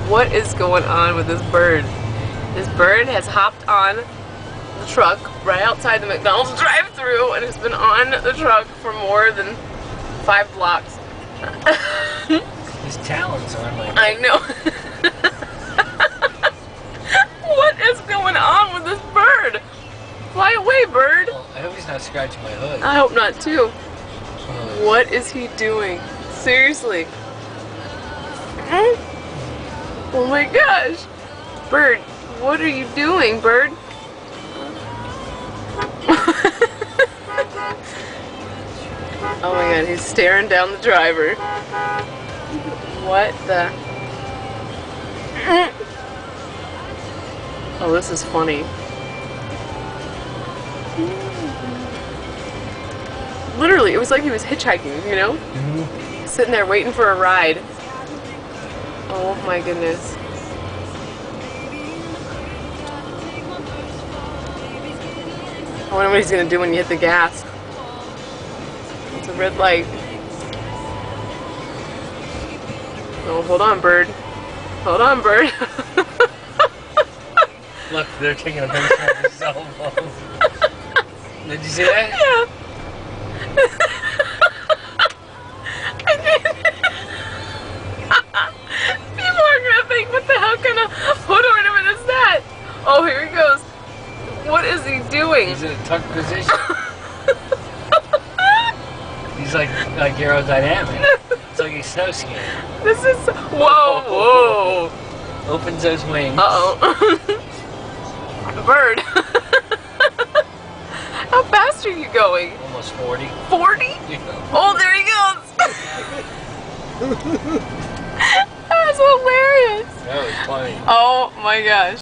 What is going on with this bird? This bird has hopped on the truck right outside the McDonald's drive-thru and has been on the truck for more than 5 blocks. His talons are like... I know. What is going on with this bird? Fly away, bird. Well, I hope he's not scratching my hood. I hope not too. What is he doing? Seriously. Oh my gosh. Bird, what are you doing, bird? Oh my god, he's staring down the driver. What the? Oh, this is funny. Literally, it was like he was hitchhiking, you know? Mm-hmm. Sitting there waiting for a ride. Oh my goodness. I wonder what he's gonna do when you hit the gas. It's a red light. Oh, hold on, bird. Hold on, bird. Look, they're taking a picture of their cell phones. Did you see that? Yeah. I did. People are gonna think, what the hell kind of hood ornament is that? Oh, here he goes. What is he doing? He's in a tucked position. He's like aerodynamic. It's like he's snow skiing. This is whoa, whoa. Opens those wings. Uh-oh. Bird. How fast are you going? Almost 40. 40? Yeah. Oh, there he goes. That was hilarious. That was funny. Oh my gosh.